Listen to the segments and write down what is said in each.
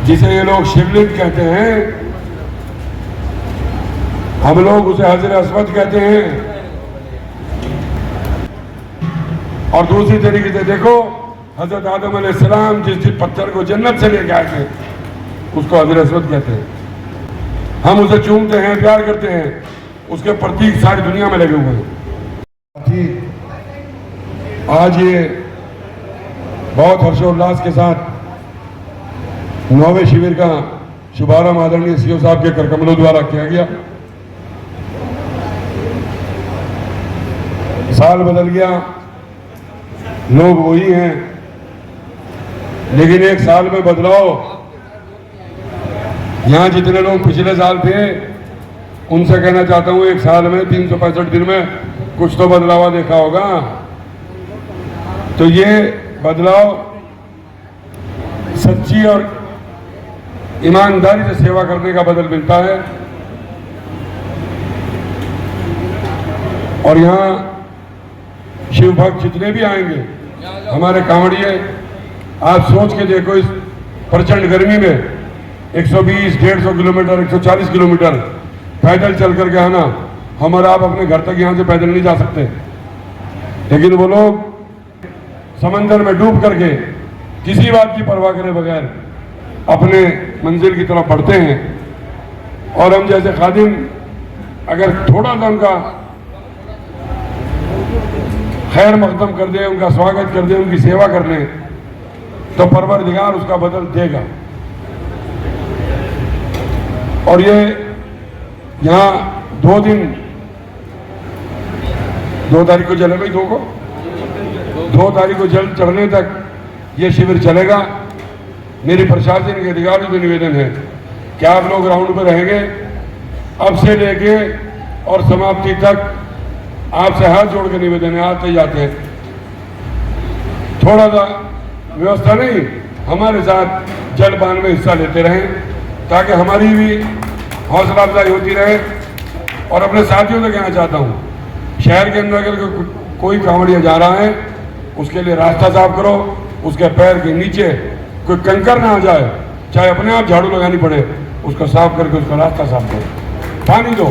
जिसे ये लोग शिवलिंग कहते हैं, हम लोग उसे हजर अस्वद कहते हैं। और दूसरी तरीके से देखो, हजरत आदम अलैहिस्सलाम जिस पत्थर को जन्नत से लेके आए थे उसको हजर अस्वद कहते हैं। हम उसे चूमते हैं, प्यार करते हैं, उसके प्रतीक सारी दुनिया में लगे हुए हैं। आज ये बहुत हर्षोल्लास के साथ 9वें शिविर का शुभारंभ आदरणीय सीओ साहब के करकमलों द्वारा किया गया। साल बदल गया, लोग वही हैं, लेकिन एक साल में बदलाव, यहां जितने लोग पिछले साल थे उनसे कहना चाहता हूं, एक साल में 365 दिन में कुछ तो बदलाव देखा होगा। तो ये बदलाव सच्ची और ईमानदारी से सेवा करने का बदल मिलता है। और यहाँ शिव भक्त जितने भी आएंगे, हमारे कांवड़िए, आप सोच के देखो, इस प्रचंड गर्मी में 120, 150 किलोमीटर, 140 किलोमीटर पैदल चल करके आना, हम और आप अपने घर तक यहाँ से पैदल नहीं जा सकते, लेकिन वो लोग समंदर में डूब करके किसी बात की परवाह करे बगैर अपने मंजिल की तरफ बढ़ते हैं। और हम जैसे खादिम अगर थोड़ा सा उनका खैर मकदम कर दें, उनका स्वागत कर दें, उनकी सेवा कर लें, तो परवरदिगार उसका बदल देगा। और ये यहाँ 2 दिन, 2 तारीख को चले भाई, 2 तारीख को जल चढ़ने तक ये शिविर चलेगा। मेरी प्रशासन के अधिकारियों से निवेदन है कि आप लोग ग्राउंड पर रहेंगे, अब से लेके और समाप्ति तक आपसे हाथ जोड़ के निवेदन है, आते जाते हैं थोड़ा सा व्यवस्था नहीं, हमारे साथ जलपान में हिस्सा लेते रहें, ताकि हमारी भी हौसला अफजाई होती रहे। और अपने साथियों से कहना चाहता हूँ, शहर के अंदर अगर कोई कांवड़िया जा रहा है, उसके लिए रास्ता साफ करो, उसके पैर के नीचे कोई कंकर ना आ जाए, चाहे अपने आप झाड़ू लगानी पड़े, उसको साफ करके उसका रास्ता साफ करो, पानी दो।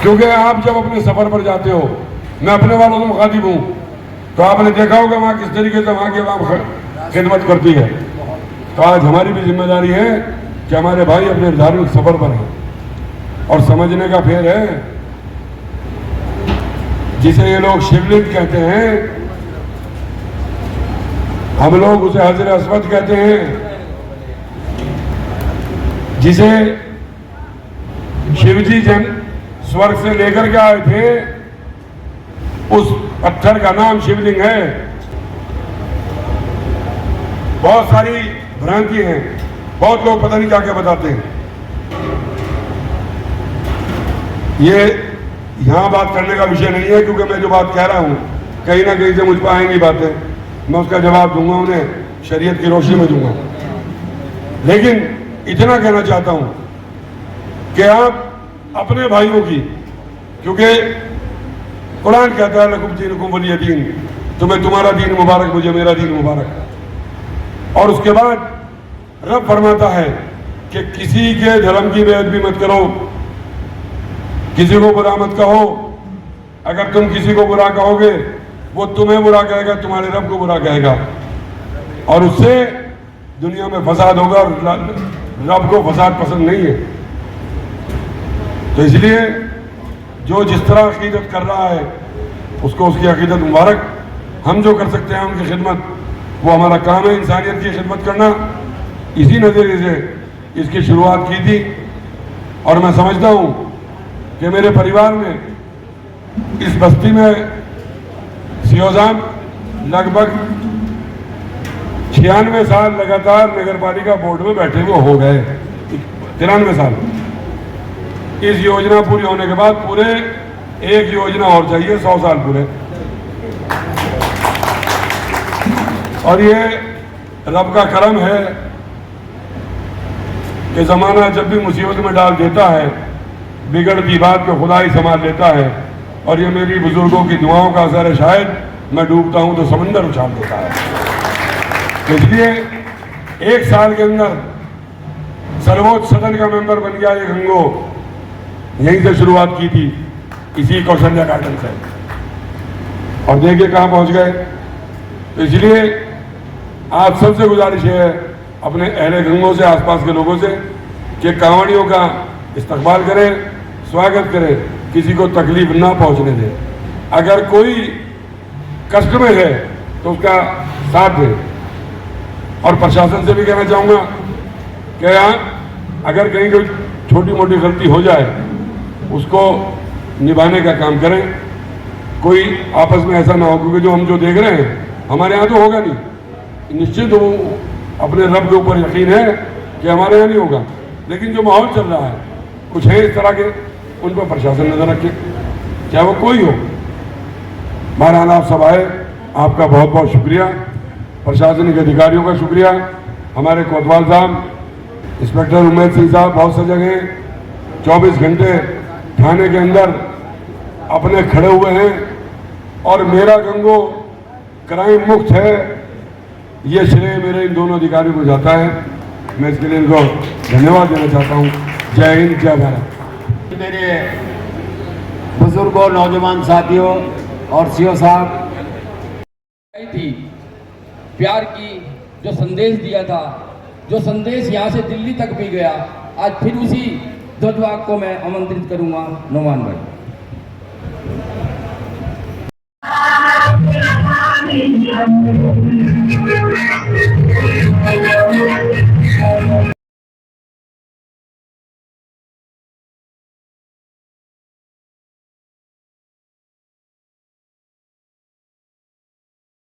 क्योंकि आप जब अपने सफर पर जाते हो, मैं अपने वालों से मुखातिब हूँ, तो आपने देखा होगा वहाँ किस तरीके से वहाँ की आवाम खिदमत करती है। तो आज हमारी भी जिम्मेदारी है कि हमारे भाई अपने धार्मिक सफर पर हैं, और समझने का फेर है, जिसे ये लोग शिवलिंग कहते हैं, हम लोग उसे हजर अस्वद कहते हैं। जिसे शिवजी जन स्वर्ग से लेकर के आए थे, उस पत्थर का नाम शिवलिंग है। बहुत सारी भ्रांति है, बहुत लोग पता नहीं क्या क्या बताते हैं। ये यहां बात करने का विषय नहीं है, क्योंकि मैं जो बात कह रहा हूं कहीं ना कहीं से मुझ पर आएंगी बातें, मैं उसका जवाब दूंगा, उन्हें शरीयत की रोशनी में दूंगा। लेकिन इतना कहना चाहता हूं कि आप अपने भाइयों की, क्योंकि कुरान कहता है लकुम दीनुकुम वलिय दीन, तुम्हें तुम्हारा दीन मुबारक, मुझे मेरा दीन मुबारक। और उसके बाद रब फरमाता है कि किसी के धर्म की बेअदबी मत करो, किसी को बुरा मत कहो। अगर तुम किसी को बुरा कहोगे, वो तुम्हें बुरा कहेगा, तुम्हारे रब को बुरा कहेगा, और उससे दुनिया में फसाद होगा, और रब को फसाद पसंद नहीं है। तो इसलिए जो जिस तरह अकीदत कर रहा है, उसको उसकी अकीदत मुबारक। हम जो कर सकते हैं उनकी खिदमत, वो हमारा काम है, इंसानियत की खिदमत करना। इसी नज़रिए से इसकी शुरुआत की थी। और मैं समझता हूँ कि मेरे परिवार में, इस बस्ती में सीओ साहब लगभग 96 साल लगातार नगर पालिका बोर्ड में बैठे हुए हो गए, 93 साल। इस योजना पूरी होने के बाद पूरे एक योजना और चाहिए, 100 साल पूरे। और ये रब का करम है कि जमाना जब भी मुसीबत में डाल देता है, बिगड़ती बात को खुदा ही संभाल लेता है। और ये मेरी बुजुर्गों की दुआओं का असर है। शायद मैं डूबता हूं तो समंदर उछाल देता है। इसलिए 1 साल के अंदर सर्वोच्च सदन का मेंबर बन गया ये गंगो। यहीं से शुरुआत की थी, इसी कौशल्या गार्डन से, और देखिए कहाँ पहुंच गए। तो इसलिए आप सबसे गुजारिश है अपने अहले गंगों से, आसपास के लोगों से, कि कांवड़ियों का इस्तकबाल करें, स्वागत करें, किसी को तकलीफ ना पहुंचने दें। अगर कोई कष्ट में है तो उसका साथ दें। और प्रशासन से भी कहना चाहूँगा कि यहाँ अगर कहीं कोई छोटी मोटी गलती हो जाए उसको निभाने का काम करें। कोई आपस में ऐसा ना हो, क्योंकि जो हम जो देख रहे हैं हमारे यहाँ तो होगा नहीं, निश्चित वो अपने रब के ऊपर यकीन है कि हमारे यहाँ नहीं होगा, लेकिन जो माहौल चल रहा है कुछ है इस तरह के, उन पर प्रशासन नजर रखे, चाहे वो कोई हो। बहरहाल आप सब आए, आपका बहुत बहुत शुक्रिया, प्रशासनिक अधिकारियों का शुक्रिया, हमारे कोतवाल साहब, इंस्पेक्टर उमेद सिंह साहब बहुत सजग हैं, 24 घंटे थाने के अंदर अपने खड़े हुए हैं, और मेरा गंगो क्राइम मुक्त है, ये श्रेय मेरे इन दोनों अधिकारियों को जाता है। मैं इसके लिए इनको धन्यवाद देना चाहता हूँ। जय हिंद, जय भारत। मेरे बुजुर्गों, नौजवान साथियों और सीओ साहब थी, प्यार की जो संदेश दिया था, जो संदेश यहाँ से दिल्ली तक भी गया, आज फिर उसी ध्वजवाहक को मैं आमंत्रित करूंगा। नोमान भाई।